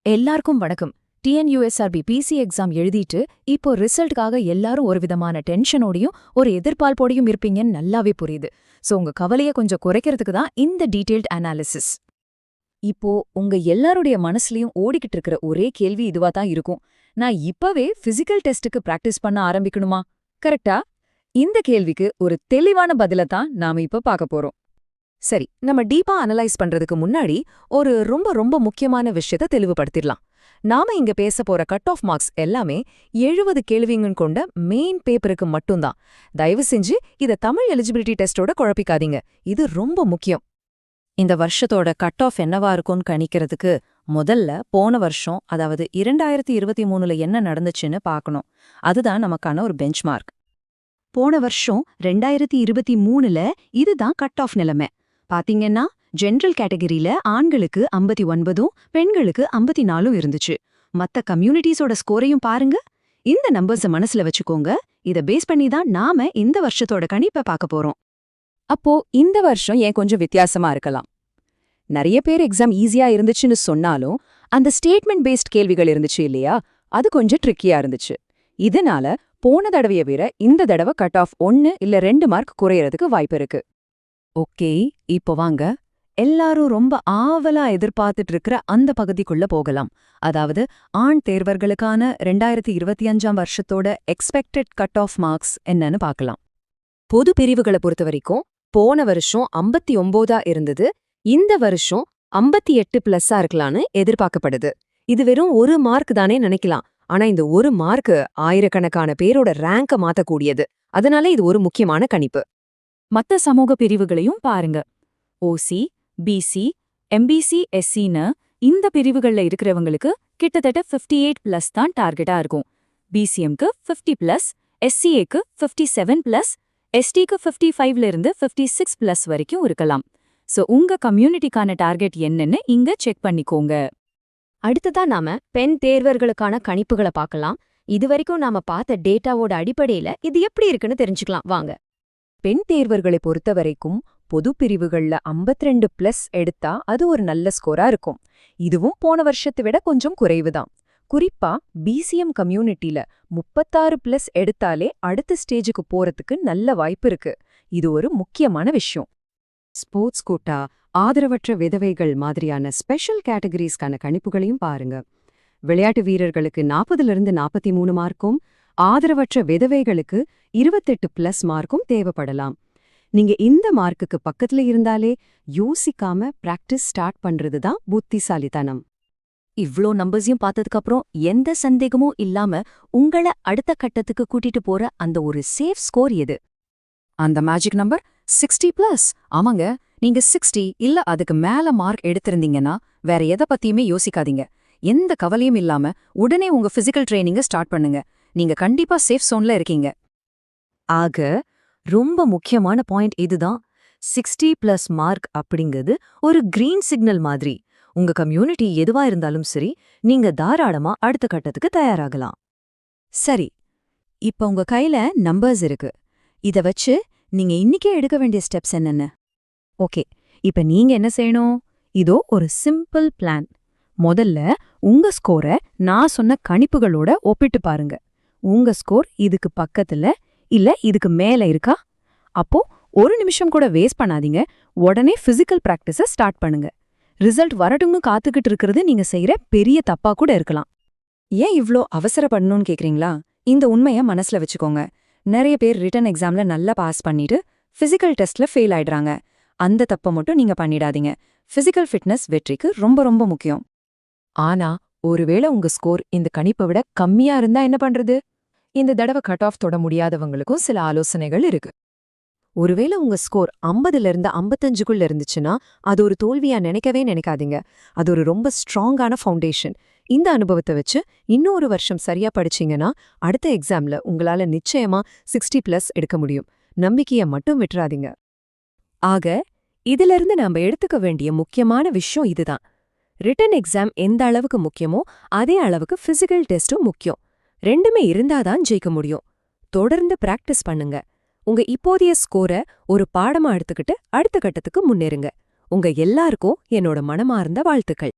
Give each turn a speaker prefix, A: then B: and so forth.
A: எல்லாருக்கும் வணக்கம். TNUSRB PC exam எழுதிட்டு இப்போ ரிசல்ட்டுக்காக எல்லாரும் ஒரு விதமான டென்ஷனோடையும் ஒரு எதிர்பார்ப்போடையும் இருப்பீங்கன்னு நல்லாவே புரியுது. சோ உங்க கவலைய கொஞ்சம் குறைக்கிறதுக்கு தான் இந்த டீடைல்ட் அனாலிசிஸ். இப்போ உங்க எல்லாருடைய மனசுலயும் ஓடிக்கிட்டு இருக்கிற ஒரே கேள்வி இதுவா தான் இருக்கும். நான் இப்பவே பிசிக்கல் டெஸ்ட்டுக்கு பிராக்டிஸ் பண்ண ஆரம்பிக்கணுமா? கரெக்டா? இந்த கேள்விக்கு ஒரு தெளிவான பதில தான் நாம இப்ப பார்க்க போறோம். சரி, நம்ம டீப்பா அனலைஸ் பண்றதுக்கு முன்னாடி ஒரு ரொம்ப முக்கியமான விஷயத்தை தெளிவுபடுத்திடலாம். நாம இங்க பேச போற கட் ஆஃப் மார்க்ஸ் எல்லாமே 70 கேள்விங்கன்னு கொண்ட மெயின் பேப்பருக்கு மட்டும்தான். தயவு செஞ்சு இத தமிழ் எலிஜிபிலிட்டி டெஸ்டோட குழப்பிக்காதீங்க. இது ரொம்ப முக்கியம். இந்த வருஷத்தோட கட் ஆஃப் என்னவா இருக்கும்னு கணிக்கிறதுக்கு முதல்ல போன வருஷம், அதாவது 2023ல என்ன நடந்துச்சுன்னு பார்க்கணும். அதுதான் நமக்கான ஒரு பெஞ்ச்மார்க். போன வருஷம் 2023ல இதுதான் கட் ஆஃப் நிலைமை. பாத்தீங்கன்னா ஜெனரல் கேட்டகரியில ஆண்களுக்கு 59ம் பெண்களுக்கு 54ம் இருந்துச்சு. மத்த கம்யூனிட்டிஸோட ஸ்கோரையும் பாருங்க. இந்த நம்பர்ஸ மனசுல வச்சுக்கோங்க. இத பேஸ் பண்ணி தான் நாம இந்த வருஷத்தோட கணிப்பை பார்க்க போறோம். அப்போ இந்த வருஷம் ஏன் கொஞ்சம் வித்தியாசமா இருக்கலாம்? நிறைய பேர் எக்ஸாம் ஈஸியா இருந்துச்சுன்னு சொன்னாலும் அந்த ஸ்டேட்மெண்ட் பேஸ்ட் கேள்விகள் இருந்துச்சு இல்லையா, அது கொஞ்சம் ட்ரிக்கியா இருந்துச்சு. இதனால போன தடவைய விட இந்த தடவை கட் ஆஃப் 1 இல்ல 2 மார்க் குறையறதுக்கு வாய்ப்பு இருக்கு. ஓகே, இப்போ வாங்க எல்லாரும் ரொம்ப ஆவலா எதிர்பார்த்துட்டு இருக்கிற அந்த பகுதிக்குள்ள போகலாம். அதாவது ஆண் தேர்வர்களுக்கான 2025ஆம் வருஷத்தோட எக்ஸ்பெக்டட் கட் ஆஃப் மார்க்ஸ் என்னன்னு பார்க்கலாம். பொது பிரிவுகளை பொறுத்த வரைக்கும் போன வருஷம் 59ஆ இருந்தது. இந்த வருஷம் 58 பிளஸ்ஸா இருக்கலான்னு எதிர்பார்க்கப்படுது. இது வெறும் 1 மார்க் தானே நினைக்கலாம். ஆனா இந்த 1 மார்க் ஆயிரக்கணக்கான பேரோட ரேங்க மாத்தக்கூடியது. அதனால இது ஒரு முக்கியமான கணிப்பு. மத்த சமூக பிரிவுகளையும் பாருங்க. ஓசி, பிசி, எம்பிசி, எஸ்சின்னு இந்த பிரிவுகள்ல இருக்கிறவங்களுக்கு கிட்டத்தட்ட 58 பிளஸ் தான் டார்கெட்டா இருக்கும். பிசிஎம்க்கு 50 பிளஸ், எஸ்சிஏக்கு 57 பிளஸ், எஸ்டிக்கு 55ல இருந்து 56 பிளஸ் வரைக்கும் இருக்கலாம். சோ உங்க கம்யூனிட்டிக்கான டார்கெட் என்னன்னு இங்க செக் பண்ணிக்கோங்க. அடுத்ததா நாம பெண் தேர்வர்களுக்கான கணிப்புகளை பார்க்கலாம். இதுவரைக்கும் நாம பார்த்த டேட்டாவோட அடிப்படையில இது எப்படி இருக்குன்னு தெரிஞ்சுக்கலாம் வாங்க. பெண் தேர்வர்களை பொறுத்த வரைக்கும் பொது பிரிவுகள்ல 52 பிளஸ் எடுத்தா அது ஒரு நல்ல ஸ்கோரா இருக்கும். இதுவும் போன வருஷத்தை விட கொஞ்சம் குறைவுதான். குறிப்பா பிசிஎம் கம்யூனிட்டில 36 பிளஸ் எடுத்தாலே அடுத்த ஸ்டேஜுக்கு போறதுக்கு நல்ல வாய்ப்பு இருக்கு. இது ஒரு முக்கியமான விஷயம். ஸ்போர்ட்ஸ் கோட்டா, ஆதரவற்ற விதவைகள் மாதிரியான ஸ்பெஷல் கேட்டகரிஸ்க்கான கணிப்புகளையும் பாருங்க. விளையாட்டு வீரர்களுக்கு 40லிருந்து 43 மார்க்கும், ஆதரவற்ற விதவைகளுக்கு 28 பிளஸ் மார்க்கும் தேவைப்படலாம். நீங்க இந்த மார்க்குக்கு பக்கத்துல இருந்தாலே யோசிக்காம பிராக்டிஸ் ஸ்டார்ட் பண்றது தான் புத்திசாலித்தனம். இவ்ளோ நம்பர்ஸையும் பார்த்ததுக்கு அப்புறம் எந்த சந்தேகமும் இல்லாம உங்கள அடுத்த கட்டத்துக்கு கூட்டிட்டு போற அந்த ஒரு சேஃப் ஸ்கோர் எது? அந்த மேஜிக் நம்பர் 60 பிளஸ். ஆமாங்க, நீங்க 60 இல்ல அதுக்கு மேல மார்க் எடுத்திருந்தீங்கன்னா வேற எதை பத்தியுமே யோசிக்காதீங்க. எந்த கவலையும் இல்லாம உடனே உங்க பிசிக்கல் ட்ரைனிங்க ஸ்டார்ட் பண்ணுங்க. நீங்க கண்டிப்பா சேஃப் சோன்ல இருக்கீங்க. ஆக ரொம்ப முக்கியமான பாயிண்ட் இதுதான். 60 பிளஸ் மார்க் அப்படிங்கிறது ஒரு கிரீன் சிக்னல் மாதிரி. உங்க கம்யூனிட்டி எதுவா இருந்தாலும் சரி, நீங்க தாராளமா அடுத்த கட்டத்துக்கு தயாராகலாம். சரி, இப்ப உங்க கையில நம்பர்ஸ் இருக்கு. இத வச்சு நீங்க இன்னிக்கே எடுக்க வேண்டிய ஸ்டெப்ஸ் என்னென்ன? ஓகே, இப்ப நீங்க என்ன செய்யணும்? இதோ ஒரு சிம்பிள் பிளான். முதல்ல உங்க ஸ்கோரை நான் சொன்ன கணிப்புகளோட ஒப்பிட்டு பாருங்க. உங்க ஸ்கோர் இதுக்கு பக்கத்துல இல்ல இதுக்கு மேல இருக்கா? அப்போ ஒரு நிமிஷம் கூட வேஸ்ட் பண்ணாதீங்க. உடனே பிசிக்கல் பிராக்டிஸ ஸ்டார்ட் பண்ணுங்க. ரிசல்ட் வரட்டும்னு காத்துக்கிட்டு இருக்கிறது நீங்க செய்யற பெரிய தப்பா கூட இருக்கலாம். ஏன் இவ்ளோ அவசரப்படணும்னு கேக்குறீங்களா? இந்த உண்மைய மனசுல வச்சுக்கோங்க. நிறைய பேர் ரிட்டன் எக்ஸாம்ல நல்லா பாஸ் பண்ணிட்டு பிசிக்கல் டெஸ்ட்ல ஃபெயில் ஆயிடுறாங்க. அந்த தப்ப மட்டும் நீங்க பண்ணிடாதீங்க. பிசிக்கல் ஃபிட்னஸ் வெற்றிக்கு ரொம்ப முக்கியம். ஆனா ஒருவேளை உங்க ஸ்கோர் இந்த கணிப்பை விட கம்மியா இருந்தா என்ன பண்றது? இந்த தடவை கட் ஆஃப் தொட முடியாதவங்களுக்கும் சில ஆலோசனைகள் இருக்கு. ஒருவேளை உங்க ஸ்கோர் 50லிருந்து 55க்குள்ள இருந்துச்சுன்னா அது ஒரு தோல்வியா நினைக்கவே நினைக்காதீங்க. அது ஒரு ரொம்ப ஸ்ட்ராங்கான ஃபவுண்டேஷன். இந்த அனுபவத்தை வச்சு இன்னொரு வருஷம் சரியா படிச்சீங்கன்னா அடுத்த எக்ஸாம்ல உங்களால நிச்சயமா 60 பிளஸ் எடுக்க முடியும். நம்பிக்கைய மட்டும் விட்டுறாதீங்க. ஆக இதிலிருந்து நாம எடுத்துக்க வேண்டிய முக்கியமான விஷயம் இதுதான். ரிட்டன் எக்ஸாம் எந்த அளவுக்கு முக்கியமோ அதே அளவுக்கு பிசிக்கல் டெஸ்டும் முக்கியம். ரெண்டுமே இருந்தாதான் ஜெயிக்க முடியும். தொடர்ந்து பிராக்டிஸ் பண்ணுங்க. உங்க இப்போதைய ஸ்கோரை ஒரு பாடமா எடுத்துக்கிட்டு அடுத்த கட்டத்துக்கு முன்னேறுங்க. உங்க எல்லாருக்கும் என்னோட மனமார்ந்த வாழ்த்துக்கள்.